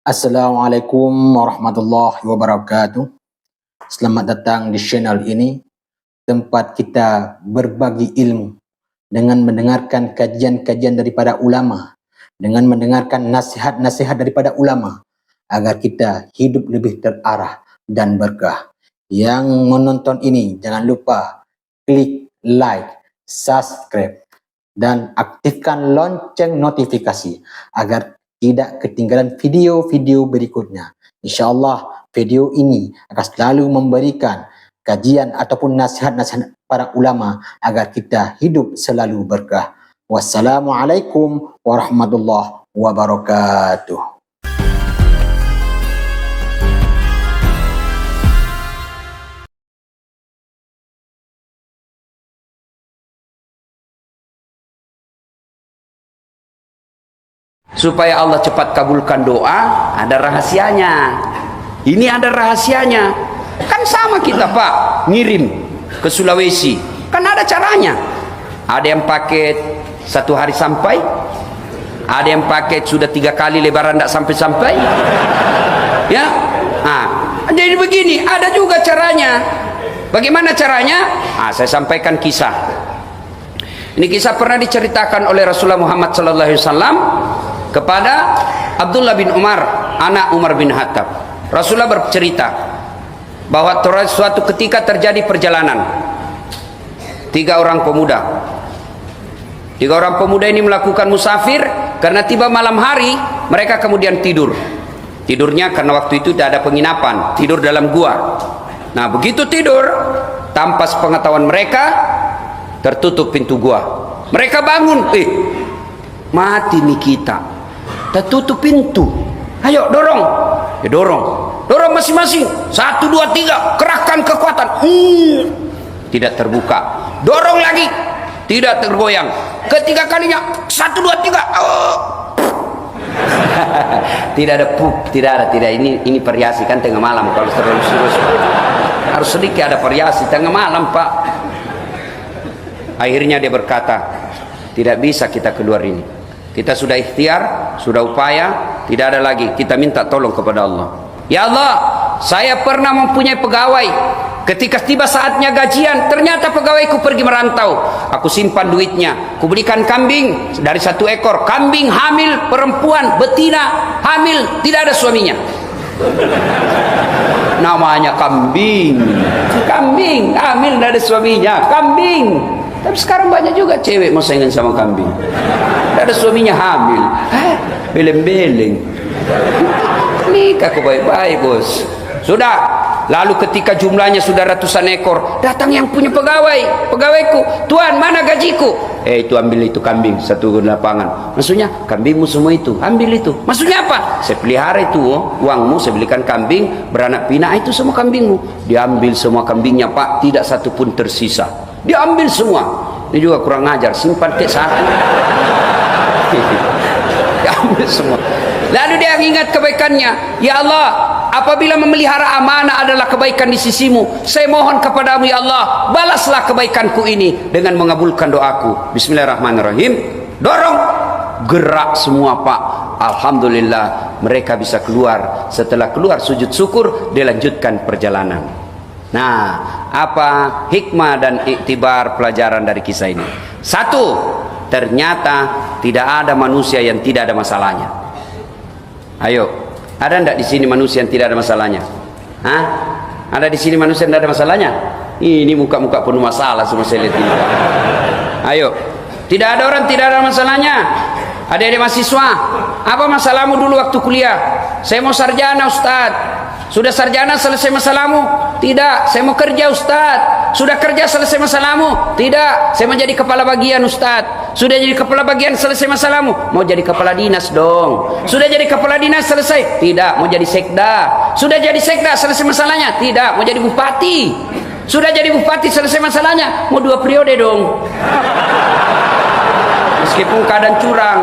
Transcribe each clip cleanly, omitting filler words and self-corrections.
Assalamualaikum warahmatullahi wabarakatuh. Selamat datang di channel ini, tempat kita berbagi ilmu dengan mendengarkan kajian-kajian daripada ulama, dengan mendengarkan nasihat-nasihat daripada ulama, agar kita hidup lebih terarah dan berkah. Yang menonton ini jangan lupa klik like, subscribe, dan aktifkan lonceng notifikasi agar tidak ketinggalan video-video berikutnya. InsyaAllah video ini akan selalu memberikan kajian ataupun nasihat-nasihat para ulama agar kita hidup selalu berkah. Wassalamualaikum warahmatullahi wabarakatuh. Supaya Allah cepat kabulkan doa, ada rahasianya. Ini ada rahasianya. Kan sama kita Pak, ngirim ke Sulawesi, kan ada caranya. Ada yang paket 1 hari sampai, ada yang paket sudah 3 kali lebaran tidak sampai-sampai. Ya, jadi begini, ada juga caranya. Bagaimana caranya? Saya sampaikan kisah. Ini kisah pernah diceritakan oleh Rasulullah Muhammad SAW kepada Abdullah bin Umar, anak Umar bin Khattab. Rasulullah bercerita bahwa suatu ketika terjadi perjalanan. 3 orang pemuda. 3 orang pemuda ini melakukan musafir karena tiba malam hari, mereka kemudian tidur. Tidurnya karena waktu itu tidak ada penginapan, tidur dalam gua. Nah, begitu tidur, tanpa sepengetahuan mereka, tertutup pintu gua. Mereka bangun, mati nih kita. Tertutup pintu. Ayo dorong. Ya dorong. Dorong masing-masing. 1, 2, 3. Kerahkan kekuatan. Tidak terbuka. Dorong lagi. Tidak tergoyang. Ketiga kalinya. 1, 2, 3. Tidak ada pup. Tidak. Ini variasi kan tengah malam. Kalau terlalu serius harus sedikit ada variasi. Tengah malam Pak. Akhirnya dia berkata, tidak bisa kita keluar ini. Kita sudah ikhtiar, sudah upaya, tidak ada lagi. Kita minta tolong kepada Allah. Ya Allah, saya pernah mempunyai pegawai. Ketika tiba saatnya gajian, ternyata pegawaiku pergi merantau. Aku simpan duitnya, aku belikan kambing dari 1 ekor. Kambing hamil, perempuan, betina, hamil, tidak ada suaminya. Namanya kambing. Kambing, hamil, tidak ada suaminya. Kambing. Tapi sekarang banyak juga cewek mau saingan sama kambing. Tidak ada suaminya hamil. Beleng-beleng. Nikah kok baik-baik bos. Sudah. Lalu ketika jumlahnya sudah ratusan ekor, datang yang punya pegawai. Pegawaiku, Tuan mana gajiku? Itu ambil itu kambing 1 lapangan. Maksudnya kambingmu semua itu, ambil itu. Maksudnya apa? Saya pelihara itu uangmu, saya belikan kambing beranak pinak, itu semua kambingmu. Diambil semua kambingnya Pak, tidak satu pun tersisa. Diambil semua. Ini juga kurang ajar, simpan ke 1. Diambil semua. Lalu dia ingat kebaikannya. Ya Allah, apabila memelihara amanah adalah kebaikan di sisimu, saya mohon kepadamu ya Allah, balaslah kebaikanku ini dengan mengabulkan doaku. Bismillahirrahmanirrahim. Dorong. Gerak semua Pak. Alhamdulillah mereka bisa keluar. Setelah keluar sujud syukur, dilanjutkan perjalanan. Nah, apa hikmah dan iktibar pelajaran dari kisah ini? 1, ternyata tidak ada manusia yang tidak ada masalahnya. Ayo, ada enggak di sini manusia yang tidak ada masalahnya? Ada di sini manusia yang tidak ada masalahnya? Ini muka-muka penuh masalah semua saya lihat ini. Ayo, tidak ada orang tidak ada masalahnya. Adik-adik mahasiswa, apa masalahmu dulu waktu kuliah? Saya mau sarjana Ustaz. Sudah sarjana selesai masalahmu? Tidak, saya mau kerja Ustaz. Sudah kerja selesai masalahmu? Tidak, saya mau jadi kepala bagian Ustaz. Sudah jadi kepala bagian selesai masalahmu? Mau jadi kepala dinas dong. Sudah jadi kepala dinas selesai? Tidak, mau jadi sekda. Sudah jadi sekda selesai masalahnya? Tidak, mau jadi bupati. Sudah jadi bupati selesai masalahnya? Mau 2 periode dong. Meskipun keadaan curang.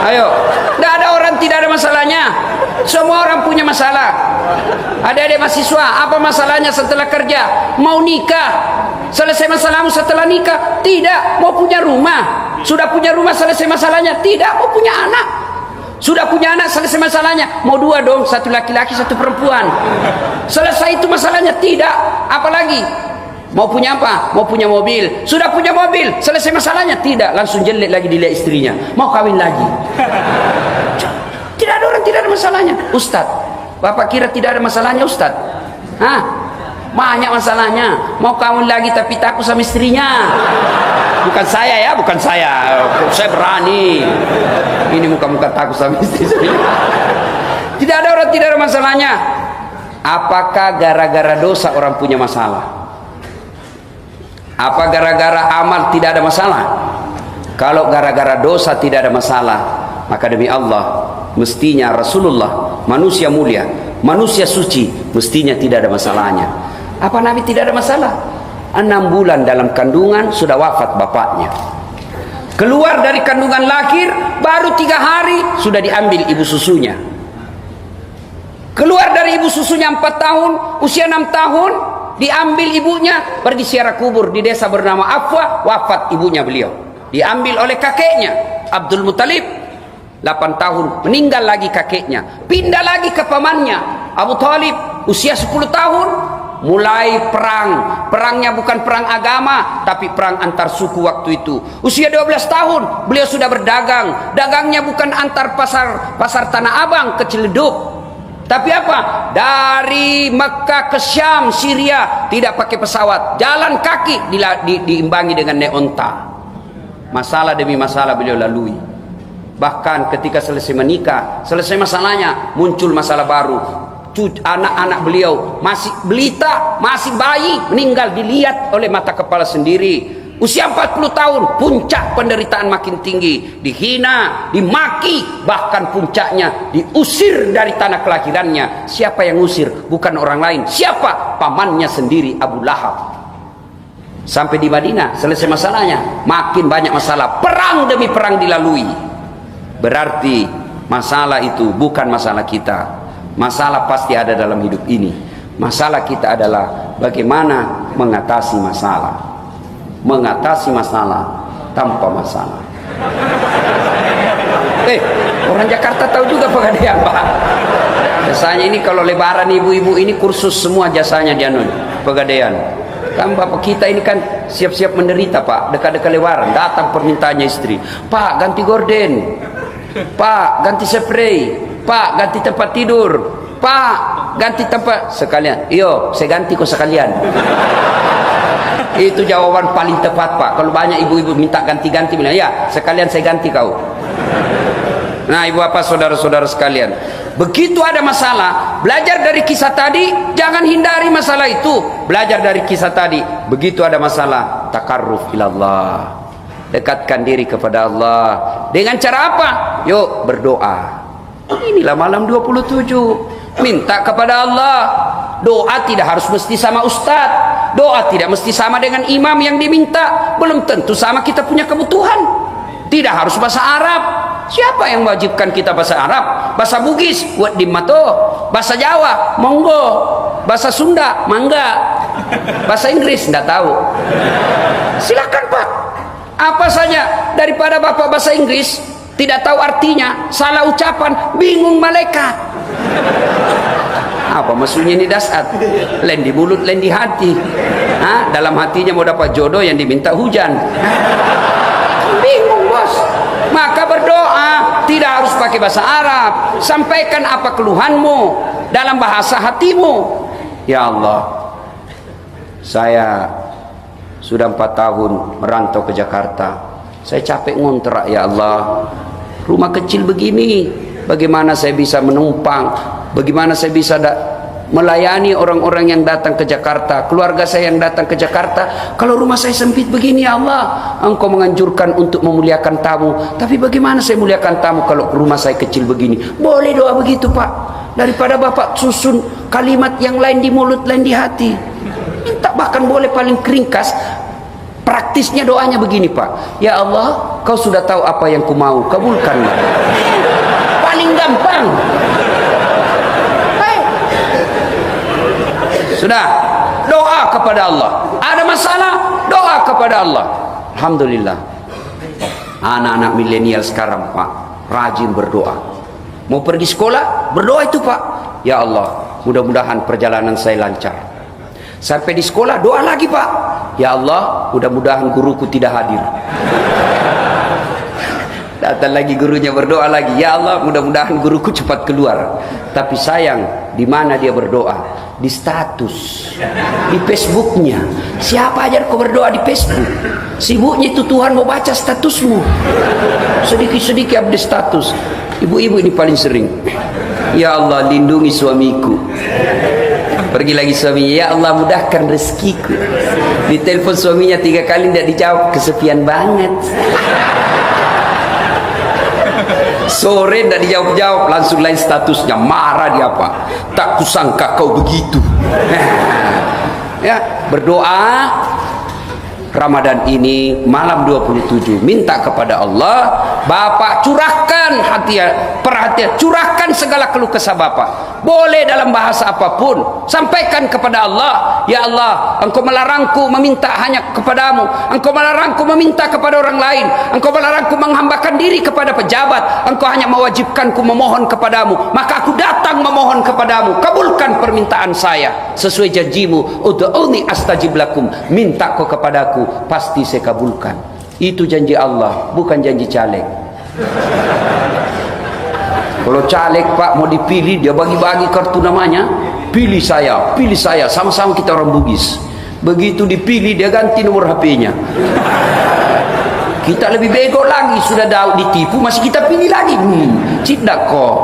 Ayo, tidak ada orang tidak ada masalahnya. Semua orang punya masalah. Adik-adik mahasiswa, apa masalahnya setelah kerja? Mau nikah? Selesai masalahmu setelah nikah? Tidak. Mau punya rumah? Sudah punya rumah, selesai masalahnya? Tidak. Mau punya anak? Sudah punya anak, selesai masalahnya? Mau dua dong, satu laki-laki, satu perempuan. Selesai itu masalahnya? Tidak. Apalagi? Mau punya apa? Mau punya mobil. Sudah punya mobil, selesai masalahnya? Tidak. Langsung jelek lagi dilihat istrinya. Mau kawin lagi. Tidak ada orang tidak ada masalahnya. Ustaz, Bapak kira tidak ada masalahnya Ustaz? Hah? Banyak masalahnya. Mau kawin lagi tapi takut sama istrinya. Bukan saya ya, bukan saya. Saya berani. Ini muka-muka takut sama istri saya. Tidak ada orang tidak ada masalahnya. Apakah gara-gara dosa orang punya masalah? Apa gara-gara amal tidak ada masalah? Kalau gara-gara dosa tidak ada masalah, maka demi Allah, mestinya Rasulullah, manusia mulia, manusia suci, mestinya tidak ada masalahnya. Apa Nabi tidak ada masalah? 6 bulan dalam kandungan sudah wafat bapaknya. Keluar dari kandungan lahir, baru 3 hari sudah diambil ibu susunya. Keluar dari ibu susunya 4 tahun, usia 6 tahun, diambil ibunya, pergi ziarah kubur di desa bernama Afwa, wafat ibunya beliau. Diambil oleh kakeknya, Abdul Muttalib, 8 tahun, meninggal lagi kakeknya. Pindah lagi ke pamannya, Abu Talib, usia 10 tahun, mulai perang. Perangnya bukan perang agama, tapi perang antar suku waktu itu. Usia 12 tahun, beliau sudah berdagang. Dagangnya bukan antar pasar Tanah Abang ke Ciledug, tapi apa? Dari Mekah ke Syam, Syria, tidak pakai pesawat, jalan kaki, diimbangi dengan naik onta. Masalah demi masalah beliau lalui. Bahkan ketika selesai menikah, selesai masalahnya, muncul masalah baru. Anak-anak beliau masih belita, masih bayi, meninggal dilihat oleh mata kepala sendiri. Usia 40 tahun, puncak penderitaan makin tinggi, dihina, dimaki, bahkan puncaknya diusir dari tanah kelahirannya. Siapa yang usir? Bukan orang lain. Siapa? Pamannya sendiri, Abu Lahab. Sampai di Madinah, selesai masalahnya, makin banyak masalah. Perang demi perang dilalui. Berarti masalah itu bukan masalah kita. Masalah pasti ada dalam hidup ini. Masalah kita adalah bagaimana mengatasi masalah. Mengatasi masalah tanpa masalah. Orang Jakarta tahu juga Pegadaian, Pak. Biasanya ini kalau lebaran ibu-ibu ini kursus semua jasanya Janun Pegadaian. Kan bapak kita ini kan siap-siap menderita, Pak. Dekat-dekat lebaran datang permintaannya istri. Pak, ganti gorden. Pak, ganti spray. Pak, ganti tempat tidur. Pak, ganti tempat sekalian. Iyo, saya ganti kok sekalian. Itu jawaban paling tepat, Pak. Kalau banyak ibu-ibu minta ganti-ganti, bilang, ya sekalian saya ganti kau. Nah, ibu bapak saudara-saudara sekalian, begitu ada masalah, belajar dari kisah tadi, jangan hindari masalah itu. Belajar dari kisah tadi, begitu ada masalah, takarruf ilallah, dekatkan diri kepada Allah. Dengan cara apa? Yuk berdoa. Inilah malam 27, minta kepada Allah. Doa tidak harus mesti sama ustaz, doa tidak mesti sama dengan imam yang diminta, belum tentu sama kita punya kebutuhan. Tidak harus bahasa Arab. Siapa yang wajibkan kita bahasa Arab? Bahasa Bugis, buat dimato. Bahasa Jawa, monggo. Bahasa Sunda, mangga. Bahasa Inggris, enggak tahu. Silakan, Pak. Apa saja, daripada Bapak bahasa Inggris tidak tahu artinya, salah ucapan, bingung malaikat. Apa maksudnya ini dasar? Lain di mulut, lain di hati. Dalam hatinya mau dapat jodoh, yang diminta hujan. Bingung, bos. Maka berdoa tidak harus pakai bahasa Arab. Sampaikan apa keluhanmu dalam bahasa hatimu. Ya Allah, saya sudah 4 tahun merantau ke Jakarta. Saya capek ngontrak, ya Allah. Rumah kecil begini, bagaimana saya bisa menumpang? Bagaimana saya bisa melayani orang-orang yang datang ke Jakarta, keluarga saya yang datang ke Jakarta? Kalau rumah saya sempit begini, ya Allah, Engkau menganjurkan untuk memuliakan tamu. Tapi bagaimana saya muliakan tamu kalau rumah saya kecil begini? Boleh doa begitu, Pak. Daripada Bapak susun kalimat yang lain di mulut, lain di hati. Minta bahkan boleh paling keringkas. Praktisnya doanya begini, Pak. Ya Allah, Kau sudah tahu apa yang ku mau, kabulkanlah. Paling gampang. Sudah, doa kepada Allah. Ada masalah, doa kepada Allah. Alhamdulillah. Anak-anak milenial sekarang, Pak, rajin berdoa. Mau pergi sekolah, berdoa itu, Pak. Ya Allah, mudah-mudahan perjalanan saya lancar. Sampai di sekolah, doa lagi, Pak. Ya Allah, mudah-mudahan guruku tidak hadir. Datang lagi gurunya, berdoa lagi. Ya Allah, mudah-mudahan guruku cepat keluar. Tapi sayang, di mana dia berdoa? Di status, di Facebooknya. Siapa ajar kau berdoa di Facebook? Sibuknya itu Tuhan mau baca statusmu. Sedikit-sedikit update status. Ibu-ibu ini paling sering. Ya Allah, lindungi suamiku. Pergi lagi suaminya, ya Allah mudahkan rezekiku. Ditelepon suaminya 3 kali tidak dijawab, kesepian banget. Sore tidak dijawab-jawab, langsung lain statusnya, marah dia, apa? Tak kusangka kau begitu. Ya, berdoa Ramadan ini malam 27, minta kepada Allah, Bapak curahkan perhatian, curahkan segala keluh kesah Bapak. Boleh dalam bahasa apapun, sampaikan kepada Allah. Ya Allah, Engkau melarangku meminta hanya kepadamu, Engkau melarangku meminta kepada orang lain, Engkau melarangku menghambakan diri kepada pejabat, Engkau hanya mewajibkanku memohon kepadamu, maka aku datang memohon kepadamu. Kabulkan permintaan saya sesuai janjimu, ud'uni astajib lakum, minta kau kepadaku, pasti saya kabulkan. Itu janji Allah, bukan janji caleg. Kalau caleg, Pak, mau dipilih, dia bagi-bagi kartu namanya, pilih saya, sama-sama kita orang Bugis. Begitu dipilih, dia ganti nomor HP-nya. Kita lebih bego lagi, sudah ditipu, masih kita pilih lagi. Tidak kok.